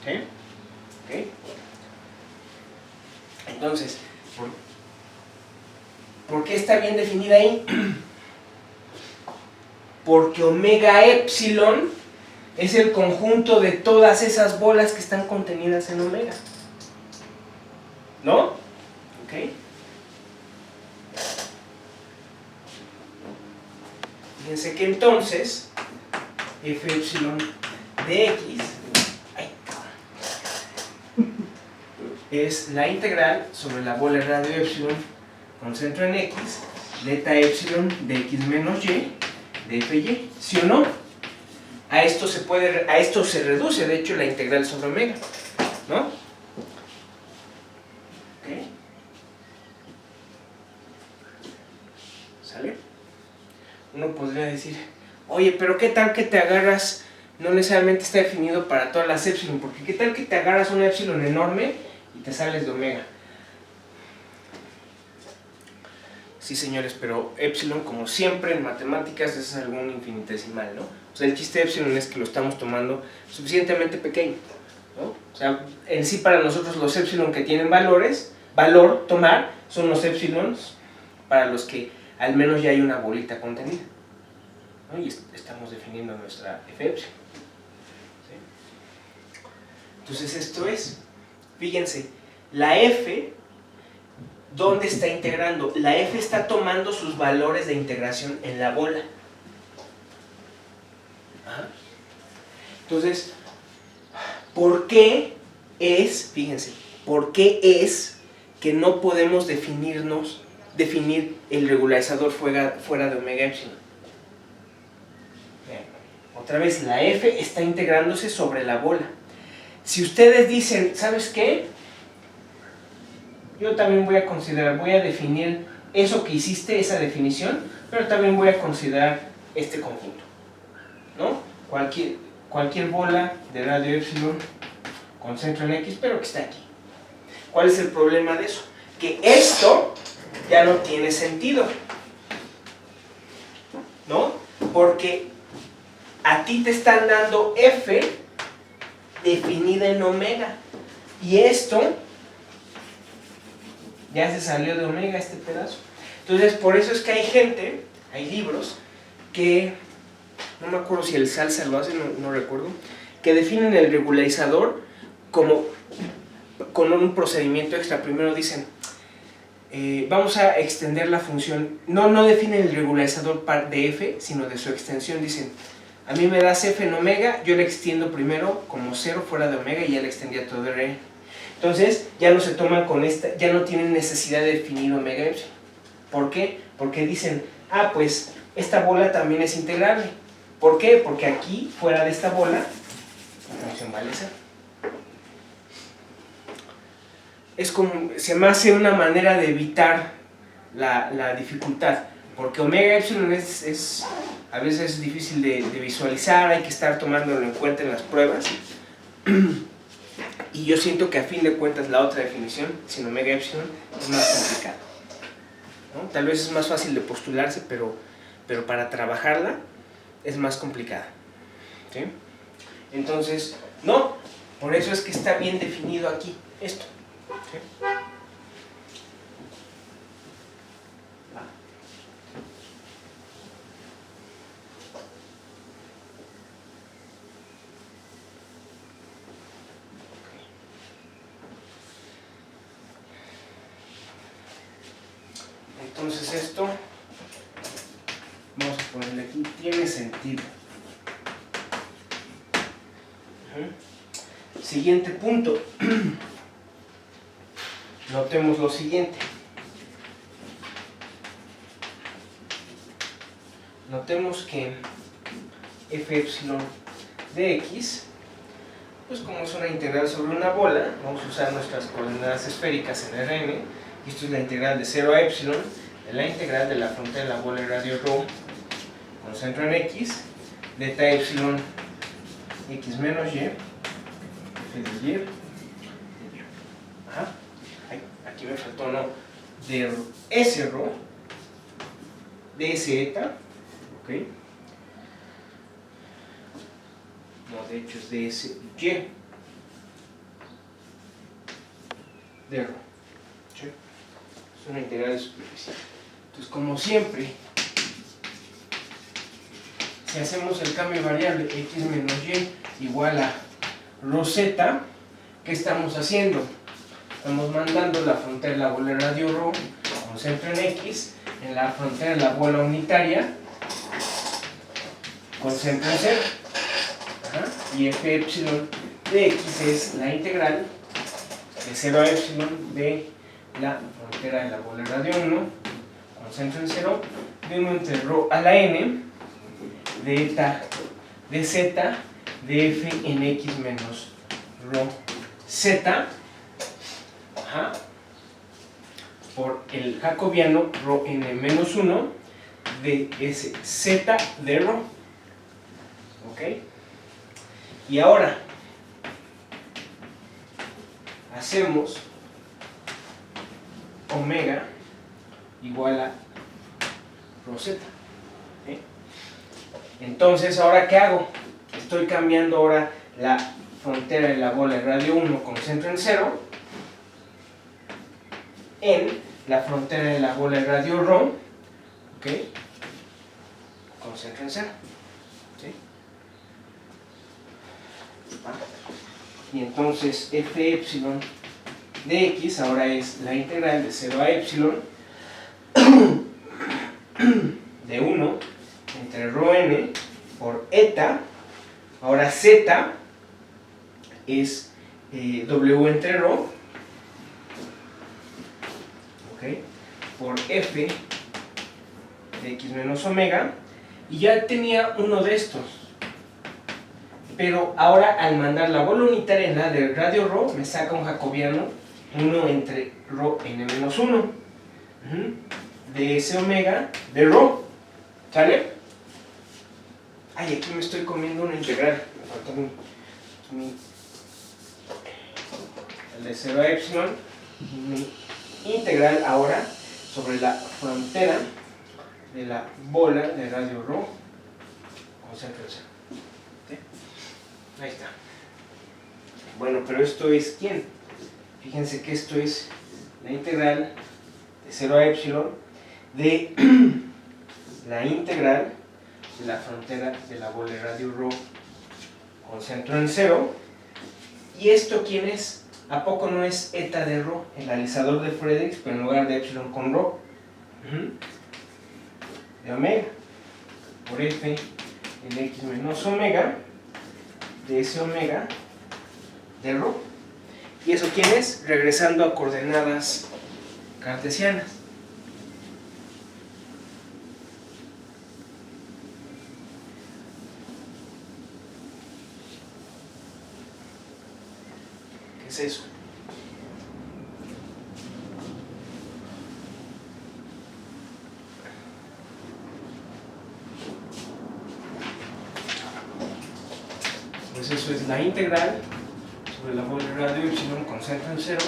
¿Okay? ¿Okay? Entonces, ¿por qué está bien definida ahí? Porque omega epsilon es el conjunto de todas esas bolas que están contenidas en omega. ¿No? ¿Ok? Fíjense que entonces f epsilon de x es la integral sobre la bola radio epsilon con centro en x, delta epsilon de x menos y de fy, ¿sí o no? A esto se reduce, de hecho, la integral sobre omega, ¿no? ¿Ok? ¿Sale? Uno podría decir, oye, pero ¿qué tal que te agarras? No necesariamente está definido para todas las epsilon, porque ¿qué tal que te agarras una epsilon enorme y te sales de omega? Sí, señores, pero epsilon, como siempre en matemáticas, es algún infinitesimal, ¿no? O sea, el chiste de epsilon es que lo estamos tomando suficientemente pequeño, ¿no? O sea, en sí para nosotros los epsilon que tienen valor tomar, son los epsilons para los que al menos ya hay una bolita contenida, ¿no? Y estamos definiendo nuestra f epsilon. ¿Sí? Entonces esto es, fíjense, la f, ¿dónde está integrando? La f está tomando sus valores de integración en la bola. Ajá. Entonces, ¿por qué es, fíjense, por qué es que no podemos definir el regularizador fuera de omega epsilon? Bien, otra vez, la f está integrándose sobre la bola. Si ustedes dicen, ¿sabes qué? Yo también voy a definir eso que hiciste, esa definición, pero también voy a considerar este conjunto, ¿no? Cualquier bola de radio epsilon con centro en x, pero que está aquí. ¿Cuál es el problema de eso? Que esto ya no tiene sentido, ¿no? Porque a ti te están dando f definida en omega, y esto ya se salió de omega, este pedazo. Entonces, por eso es que hay libros que, no me acuerdo si el Salsa lo hace, no recuerdo, que definen el regularizador como con un procedimiento extra. Primero dicen, vamos a extender la función, no definen el regularizador de f, sino de su extensión. Dicen, a mí me das f en omega, yo le extiendo primero como 0 fuera de omega y ya le extendía todo r. Entonces, ya no se toman con esta, ya no tienen necesidad de definir omega epsilon. ¿Por qué? Porque dicen, pues esta bola también es integrable. ¿Por qué? Porque aquí, fuera de esta bola, la función vale 0. Es como, se me hace una manera de evitar la dificultad, porque omega epsilon es a veces es difícil de visualizar, hay que estar tomándolo en cuenta en las pruebas. Y yo siento que a fin de cuentas la otra definición, sin omega epsilon, es más complicada, ¿no? Tal vez es más fácil de postularse, pero para trabajarla es más complicada, ¿sí? Entonces, no, por eso es que está bien definido aquí esto, ¿sí? Entonces esto, vamos a ponerle aquí, tiene sentido. Siguiente punto. Notemos lo siguiente. Notemos que f epsilon de x, pues como es una integral sobre una bola, vamos a usar nuestras coordenadas esféricas en Rn, y esto es la integral de 0 a epsilon, de la integral de la frontera de la bola de radio ρ con centro en x, delta epsilon x menos y, f de y. Ajá. Aquí me faltó, ¿no? De S ρ, de S eta, ¿ok? No, de hecho es de S y. de rho. ¿Sí? Es una integral de superficie. Entonces, como siempre, si hacemos el cambio de variable x menos y igual a rho z, ¿qué estamos haciendo? Estamos mandando la frontera de la bola de radio rho con centro en x, en la frontera de la bola unitaria con centro en 0. Y f epsilon de x es la integral de 0 a epsilon de la frontera de la bola de radio 1 con centro en 0 de 1 entre rho a la n de eta de z de f en x menos rho z por el jacobiano rho n menos 1 de ese z de rho. ¿Ok? Y ahora hacemos omega igual a rho z. ¿Okay? Entonces, ¿ahora qué hago? Estoy cambiando ahora la frontera de la bola de radio 1 con centro en 0 en la frontera de la bola de radio rho, ¿ok? Con centro en 0. ¿Sí? Y entonces f epsilon de x ahora es la integral de 0 a epsilon de 1 entre rho n por eta, ahora z es w entre rho, ¿okay? Por f de x menos omega, y ya tenía uno de estos, pero ahora al mandar la bola unitaria en la de radio rho me saca un jacobiano 1 entre rho n menos 1 de ese omega de rho. ¿Sale? Ay, aquí me estoy comiendo una integral, me falta el de 0 a epsilon, mi integral ahora sobre la frontera de la bola de radio rho con centro en 0. ¿Sí? Ahí está. Bueno, pero esto es ¿quién? Fíjense que esto es la integral de 0 a epsilon de la integral de la frontera de la bola de radio rho con centro en 0. ¿Y esto quién es? ¿A poco no es eta de rho, el alisador de Friedrichs, pero en lugar de epsilon con rho? De omega por f en x menos omega de ese omega de rho. ¿Y eso quién es? Regresando a coordenadas cartesianas. ¿Qué es eso? Pues eso es la integral sobre la bola de radio epsilon con centro en 0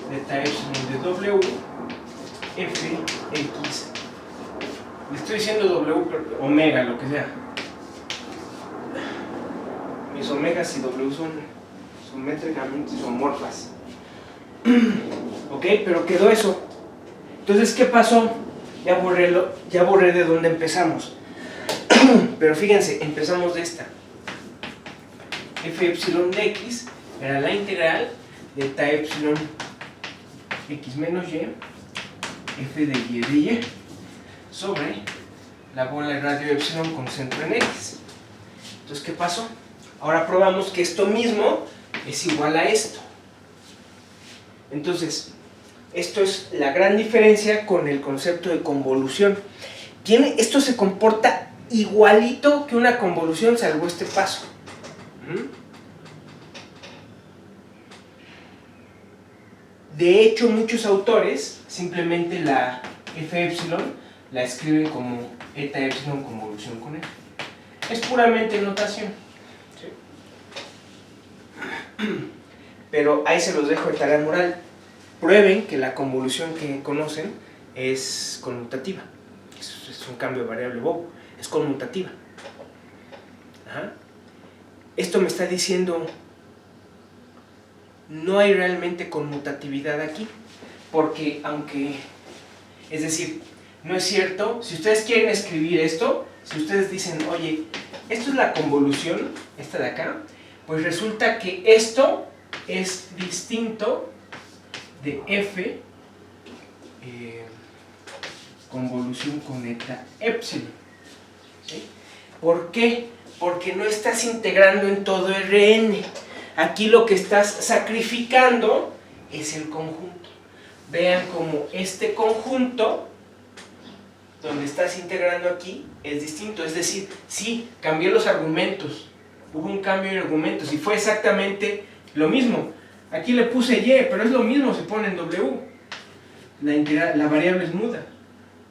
de eta epsilon de w f x. Le estoy diciendo w, pero omega, lo que sea. Mis omegas y w son métricamente isomorfas. Ok, pero quedó eso. Entonces, ¿qué pasó? Ya borré de dónde empezamos. Pero fíjense, empezamos de esta. F epsilon de x era la integral de eta epsilon x menos y f de y sobre la bola de radio epsilon con centro en x. Entonces, ¿qué pasó? Ahora probamos que esto mismo es igual a esto. Entonces, esto es la gran diferencia con el concepto de convolución. Esto se comporta igualito que una convolución, salvo este paso. De hecho, muchos autores simplemente la f epsilon la escriben como eta epsilon convolución con f. Es puramente notación. ¿Sí? Pero ahí se los dejo de tarea moral. Prueben que la convolución que conocen es conmutativa. Es un cambio de variable bobo. Es conmutativa. Esto me está diciendo no hay realmente conmutatividad aquí, porque aunque, es decir, no es cierto, si ustedes quieren escribir esto, si ustedes dicen, oye, esto es la convolución, esta de acá, pues resulta que esto es distinto de f convolución con eta epsilon. ¿Sí? ¿Por qué? Porque no estás integrando en todo Rn. Aquí lo que estás sacrificando es el conjunto. Vean cómo este conjunto, donde estás integrando aquí, es distinto. Es decir, sí, cambié los argumentos. Hubo un cambio de argumentos y fue exactamente lo mismo. Aquí le puse y, pero es lo mismo, se pone en w. La variable es muda,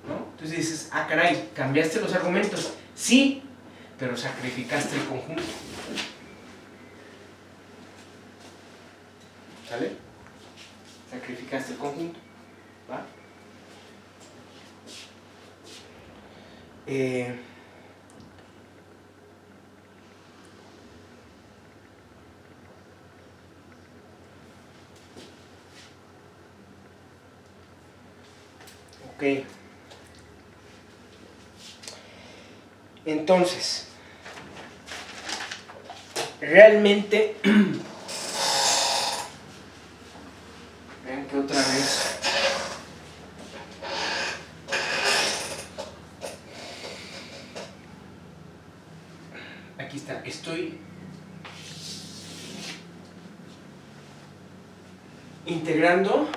¿no? Entonces dices, ah, caray, cambiaste los argumentos. Sí, pero sacrificaste el conjunto. ¿Sale? Sacrificaste el conjunto. ¿Va? Ok. Entonces, realmente, vean que otra vez, aquí está, estoy integrando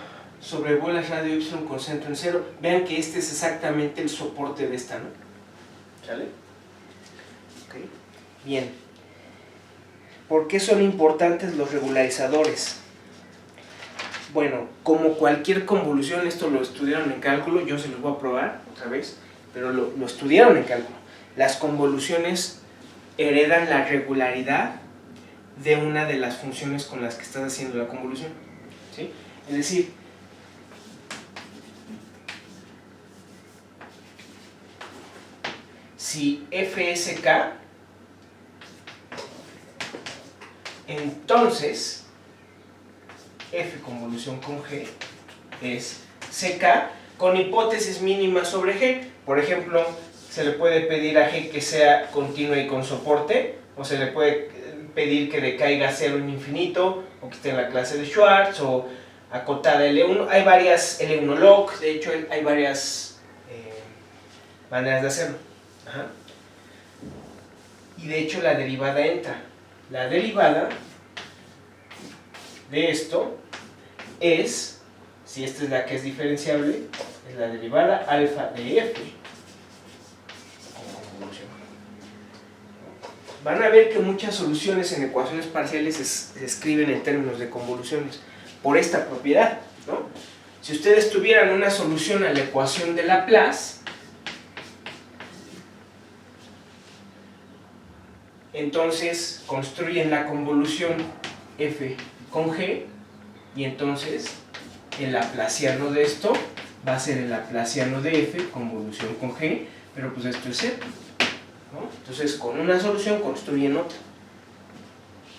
sobre bolas radio epsilon con centro en cero. Vean que este es exactamente el soporte de esta, ¿no? ¿Sale? Ok. Bien. ¿Por qué son importantes los regularizadores? Bueno, como cualquier convolución, esto lo estudiaron en cálculo, yo se los voy a probar otra vez, pero lo estudiaron en cálculo. Las convoluciones heredan la regularidad de una de las funciones con las que estás haciendo la convolución, ¿sí? Es decir, si f es k, entonces f convolución con g es ck con hipótesis mínima sobre g. Por ejemplo, se le puede pedir a g que sea continua y con soporte, o se le puede pedir que decaiga a cero en infinito, o que esté en la clase de Schwartz, o acotada L1. Hay varias L1 log, de hecho hay varias maneras de hacerlo. Ajá. Y de hecho la derivada entra. La derivada de esto es, si esta es la que es diferenciable, es la derivada alfa de f con convolución. Van a ver que muchas soluciones en ecuaciones parciales se escriben en términos de convoluciones por esta propiedad, ¿no? Si ustedes tuvieran una solución a la ecuación de Laplace, entonces construyen la convolución f con g, y entonces el laplaciano de esto va a ser el laplaciano de f convolución con g, pero pues esto es cero, ¿no? Entonces con una solución construyen otra,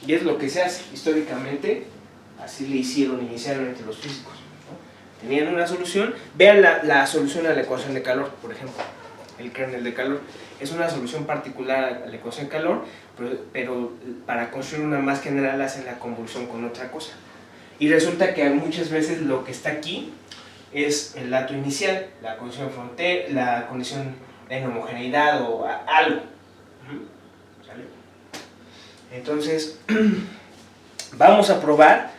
y es lo que se hace históricamente. Así le hicieron inicialmente los físicos, ¿no? Tenían una solución. Vean la solución a la ecuación de calor, por ejemplo, el kernel de calor es una solución particular a la ecuación de calor, pero para construir una más general hacen la convolución con otra cosa, y resulta que muchas veces lo que está aquí es el dato inicial, la condición de frontera, la condición de inhomogeneidad o algo. ¿Sale? Entonces vamos a probar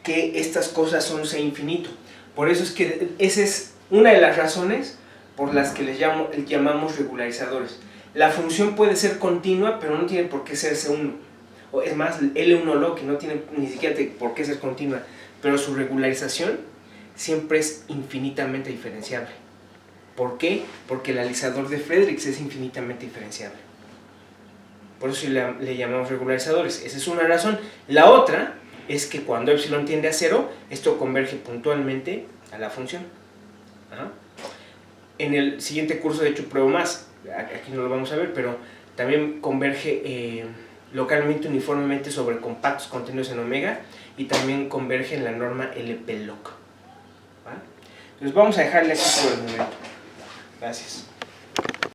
que estas cosas son C infinito. Por eso es que esa es una de las razones por las que les llamamos regularizadores. La función puede ser continua, pero no tiene por qué ser C1. O es más, L1 log, que no tiene ni siquiera por qué ser continua, pero su regularización siempre es infinitamente diferenciable. ¿Por qué? Porque el alisador de Friedrichs es infinitamente diferenciable. Por eso le llamamos regularizadores. Esa es una razón. La otra es que cuando epsilon tiende a cero, esto converge puntualmente a la función. Ajá. En el siguiente curso, de hecho, pruebo más. Aquí no lo vamos a ver, pero también converge localmente uniformemente sobre compactos contenidos en omega, y también converge en la norma LP-LOC. ¿Vale? Entonces vamos a dejarle aquí por el momento. Gracias.